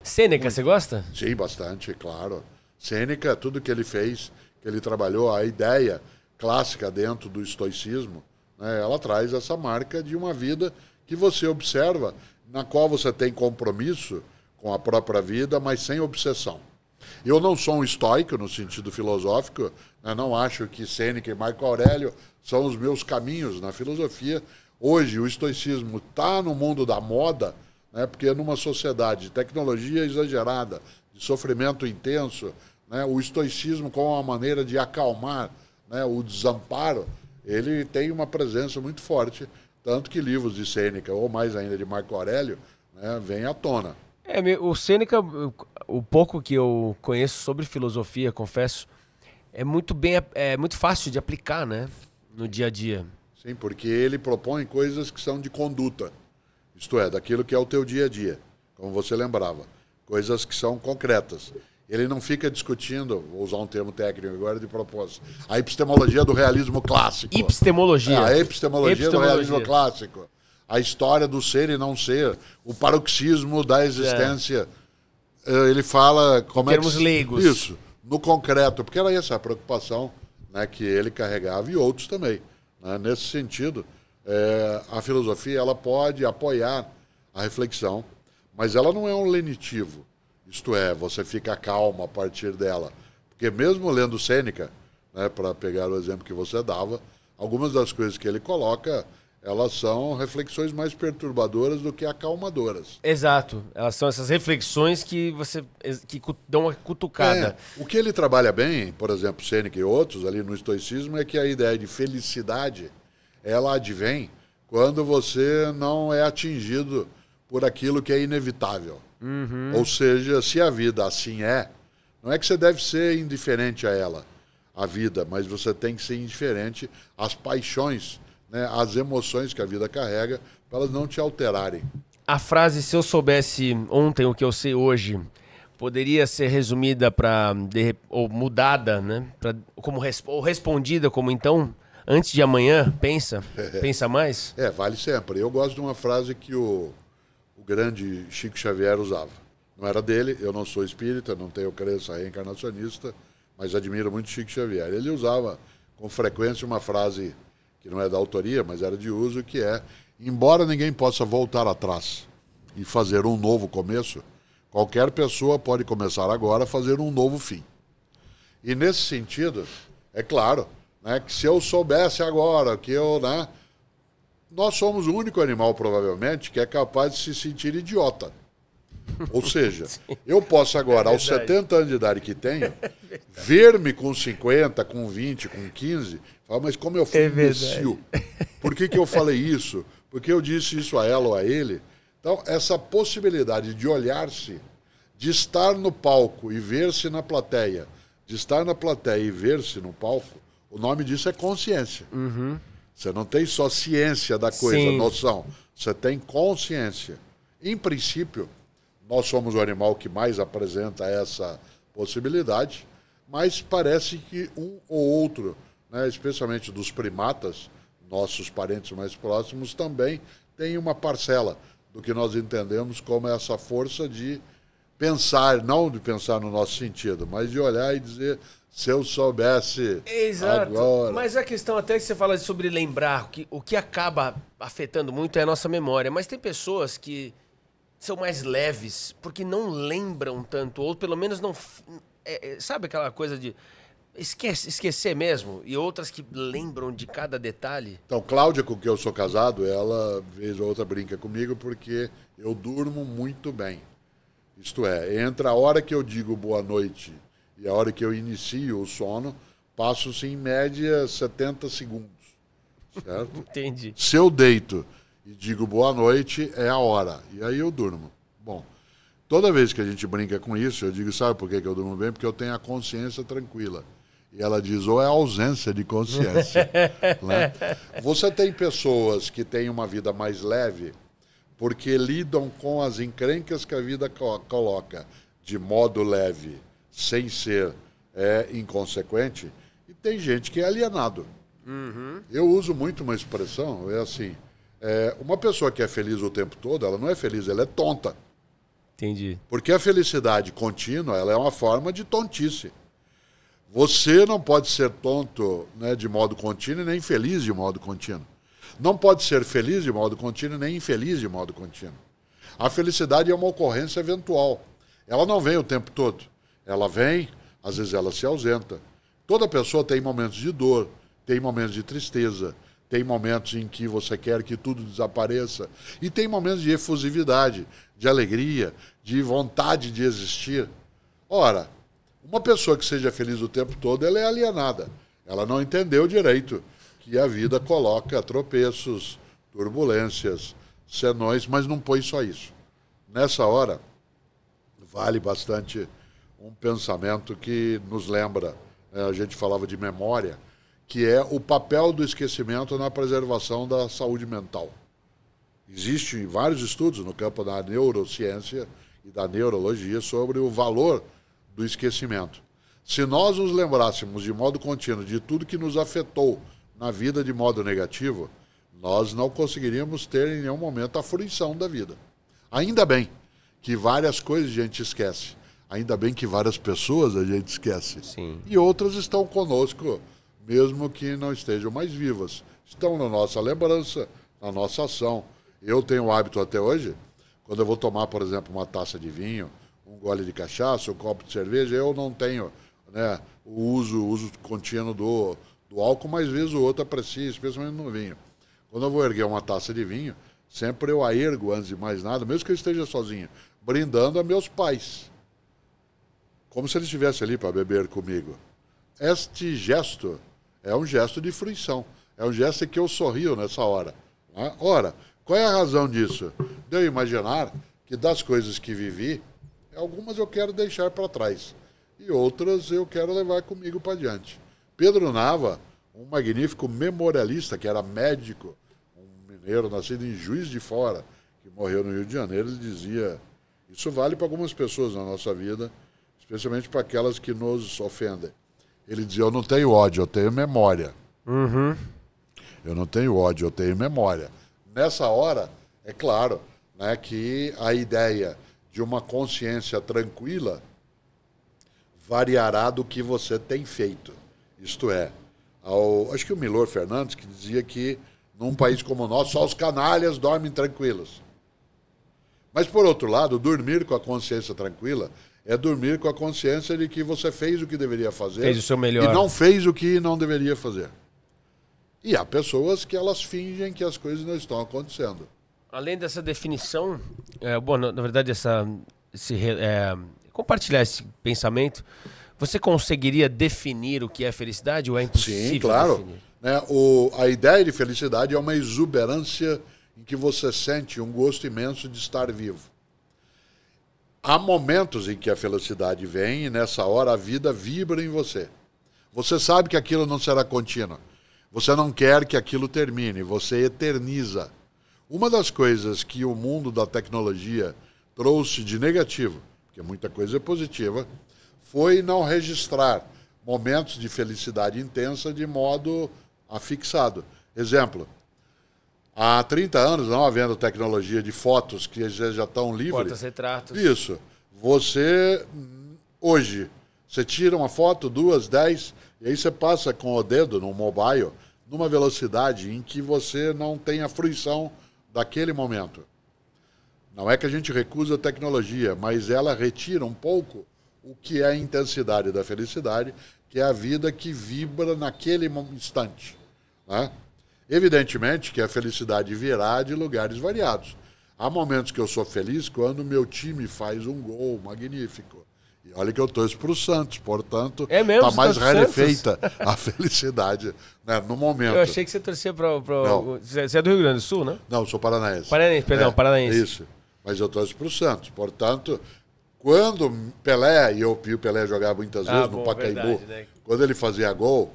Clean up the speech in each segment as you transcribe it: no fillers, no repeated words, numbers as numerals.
Sêneca, você gosta? Sim, bastante, claro. Sêneca, tudo que ele fez, que ele trabalhou, a ideia clássica dentro do estoicismo, né, ela traz essa marca de uma vida que você observa, na qual você tem compromisso com a própria vida, mas sem obsessão. Eu não sou um estoico no sentido filosófico, né, não acho que Sêneca e Marco Aurélio são os meus caminhos na filosofia. Hoje o estoicismo está no mundo da moda, né, porque numa sociedade de tecnologia exagerada, de sofrimento intenso, né, o estoicismo como uma maneira de acalmar, né, o desamparo, ele tem uma presença muito forte, tanto que livros de Sêneca, ou mais ainda de Marco Aurélio, né, vêm à tona. O Sêneca, o pouco que eu conheço sobre filosofia, confesso, é muito fácil de aplicar, né, no dia a dia. Sim, porque ele propõe coisas que são de conduta, isto é, daquilo que é o teu dia a dia, como você lembrava, coisas que são concretas. Ele não fica discutindo, vou usar um termo técnico agora de propósito, a epistemologia do realismo clássico. Epistemologia. A epistemologia do realismo clássico. A história do ser e não ser, o paroxismo da existência. Ele fala... Como termos leigos. Isso, no concreto, porque era essa a preocupação, né, que ele carregava e outros também. Né? Nesse sentido, a filosofia ela pode apoiar a reflexão, mas ela não é um lenitivo. Isto é, você fica calmo a partir dela. Porque mesmo lendo Sêneca, né, para pegar o exemplo que você dava, algumas das coisas que ele coloca, elas são reflexões mais perturbadoras do que acalmadoras. Exato. Elas são essas reflexões que dão uma cutucada. O que ele trabalha bem, por exemplo, Sêneca e outros ali no estoicismo, é que a ideia de felicidade, ela advém quando você não é atingido por aquilo que é inevitável. Uhum. Ou seja, se a vida assim não é que você deve ser indiferente a ela, a vida, mas você tem que ser indiferente às paixões, né, às emoções que a vida carrega, para elas não te alterarem. A frase, se eu soubesse ontem o que eu sei hoje, poderia ser resumida ou mudada, né, ou respondida como então, antes de amanhã, pensa mais? Vale sempre. Eu gosto de uma frase que o grande Chico Xavier usava. Não era dele, eu não sou espírita, não tenho crença reencarnacionista, mas admiro muito Chico Xavier. Ele usava com frequência uma frase que não é da autoria, mas era de uso, que é: embora ninguém possa voltar atrás e fazer um novo começo, qualquer pessoa pode começar agora a fazer um novo fim. E nesse sentido, é claro, né, que se eu soubesse agora que nós somos o único animal, provavelmente, que é capaz de se sentir idiota. Ou seja, eu posso agora, aos 70 anos de idade que tenho, ver-me com 50, com 20, com 15, falar, mas como eu fui imbecil? Por que eu falei isso? Porque eu disse isso a ela ou a ele? Então, essa possibilidade de olhar-se, de estar no palco e ver-se na plateia, de estar na plateia e ver-se no palco, o nome disso é consciência. Uhum. Você não tem só ciência da coisa, Sim. noção. Você tem consciência. Em princípio, nós somos o animal que mais apresenta essa possibilidade, mas parece que um ou outro, né, especialmente dos primatas, nossos parentes mais próximos, também tem uma parcela do que nós entendemos como essa força de pensar, não de pensar no nosso sentido, mas de olhar e dizer... Se eu soubesse. Exato. Agora... Mas a questão até que você fala sobre lembrar, o que acaba afetando muito é a nossa memória. Mas tem pessoas que são mais leves porque não lembram tanto, ou pelo menos não... sabe aquela coisa de esquecer mesmo? E outras que lembram de cada detalhe? Então, Cláudia, com quem eu sou casado, ela, vez ou outra, brinca comigo porque eu durmo muito bem. Isto é, entre a hora que eu digo boa noite... E a hora que eu inicio o sono, passo-se em média 70 segundos. Certo? Entendi. Se eu deito e digo boa noite, é a hora. E aí eu durmo. Bom, toda vez que a gente brinca com isso, eu digo, sabe por que eu durmo bem? Porque eu tenho a consciência tranquila. E ela diz, ou é a ausência de consciência. Né? Você tem pessoas que têm uma vida mais leve porque lidam com as encrencas que a vida coloca de modo leve, sem ser inconsequente, e tem gente que é alienado. Uhum. Eu uso muito uma expressão, uma pessoa que é feliz o tempo todo, ela não é feliz, ela é tonta. Entendi. Porque a felicidade contínua, ela é uma forma de tontice. Você não pode ser tonto, né, de modo contínuo e nem feliz de modo contínuo. Não pode ser feliz de modo contínuo nem infeliz de modo contínuo. A felicidade é uma ocorrência eventual. Ela não vem o tempo todo. Ela vem, às vezes ela se ausenta. Toda pessoa tem momentos de dor, tem momentos de tristeza, tem momentos em que você quer que tudo desapareça e tem momentos de efusividade, de alegria, de vontade de existir. Ora, uma pessoa que seja feliz o tempo todo, ela é alienada. Ela não entendeu direito que a vida coloca tropeços, turbulências, senões, mas não põe só isso. Nessa hora, vale bastante um pensamento que nos lembra, a gente falava de memória, que é o papel do esquecimento na preservação da saúde mental. Existem vários estudos no campo da neurociência e da neurologia sobre o valor do esquecimento. Se nós nos lembrássemos de modo contínuo de tudo que nos afetou na vida de modo negativo, nós não conseguiríamos ter em nenhum momento a fruição da vida. Ainda bem que várias coisas a gente esquece. Ainda bem que várias pessoas a gente esquece. Sim. E outras estão conosco, mesmo que não estejam mais vivas. Estão na nossa lembrança, na nossa ação. Eu tenho o hábito até hoje, quando eu vou tomar, por exemplo, uma taça de vinho, um gole de cachaça, um copo de cerveja, eu não tenho, né, o uso contínuo do álcool, mas vez ou outra aprecio, especialmente no vinho. Quando eu vou erguer uma taça de vinho, sempre eu a ergo antes de mais nada, mesmo que eu esteja sozinho, brindando a meus pais. Como se eles estivessem ali para beber comigo. Este gesto é um gesto de fruição. É um gesto em que eu sorrio nessa hora. Né? Ora, qual é a razão disso? De eu imaginar que das coisas que vivi, algumas eu quero deixar para trás. E outras eu quero levar comigo para diante. Pedro Nava, um magnífico memorialista, que era médico, um mineiro nascido em Juiz de Fora, que morreu no Rio de Janeiro, ele dizia, isso vale para algumas pessoas na nossa vida, especialmente para aquelas que nos ofendem. Ele dizia, eu não tenho ódio, eu tenho memória. Uhum. Eu não tenho ódio, eu tenho memória. Nessa hora, é claro, né, que a ideia de uma consciência tranquila variará do que você tem feito. Isto é, acho que o Milor Fernandes que dizia que num país como o nosso, só os canalhas dormem tranquilos. Mas, por outro lado, dormir com a consciência tranquila é dormir com a consciência de que você fez o que deveria fazer. Fez o seu melhor. E não fez o que não deveria fazer. E há pessoas que elas fingem que as coisas não estão acontecendo. Além dessa definição, na verdade, compartilhar esse pensamento, você conseguiria definir o que é felicidade ou é impossível? Sim, claro. Definir? Né, a ideia de felicidade é uma exuberância em que você sente um gosto imenso de estar vivo. Há momentos em que a felicidade vem e nessa hora a vida vibra em você. Você sabe que aquilo não será contínuo. Você não quer que aquilo termine, você eterniza. Uma das coisas que o mundo da tecnologia trouxe de negativo, porque muita coisa é positiva, foi não registrar momentos de felicidade intensa de modo afixado. Exemplo, há 30 anos, não havendo tecnologia de fotos que já estão livres. Porta-retratos. Isso. Hoje, você tira uma foto, 2, 10, e aí você passa com o dedo no mobile, numa velocidade em que você não tem a fruição daquele momento. Não é que a gente recusa a tecnologia, mas ela retira um pouco o que é a intensidade da felicidade, que é a vida que vibra naquele instante. Né? Evidentemente que a felicidade virá de lugares variados. Há momentos que eu sou feliz quando meu time faz um gol magnífico. E olha que eu torço para o Santos, portanto, está mais rarefeita a felicidade, né, no momento. Eu achei que você torcia para... Você é do Rio Grande do Sul, né? Não, eu sou paranaense. Paranaense, perdão, paranaense. Isso, mas eu torço para o Santos. Portanto, quando Pelé, e o Pelé jogava muitas vezes no Pacaembu, verdade, né? Quando ele fazia gol,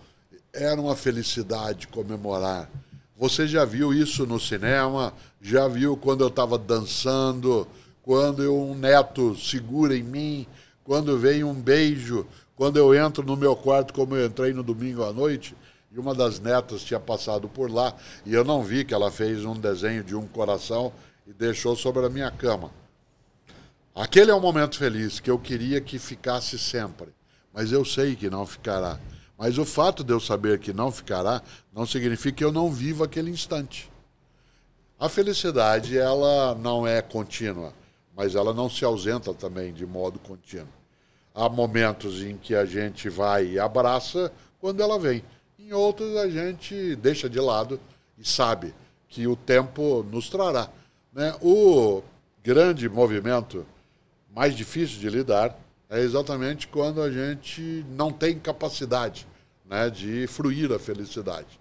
era uma felicidade comemorar. Você já viu isso no cinema, já viu quando eu estava dançando, quando um neto segura em mim, quando vem um beijo, quando eu entro no meu quarto, como eu entrei no domingo à noite, e uma das netas tinha passado por lá, e eu não vi que ela fez um desenho de um coração e deixou sobre a minha cama. Aquele é um momento feliz que eu queria que ficasse sempre, mas eu sei que não ficará. Mas o fato de eu saber que não ficará não significa que eu não vivo aquele instante. A felicidade, ela não é contínua, mas ela não se ausenta também de modo contínuo. Há momentos em que a gente vai e abraça quando ela vem. Em outros a gente deixa de lado e sabe que o tempo nos trará, né? O grande movimento mais difícil de lidar é exatamente quando a gente não tem capacidade, né, de fruir a felicidade.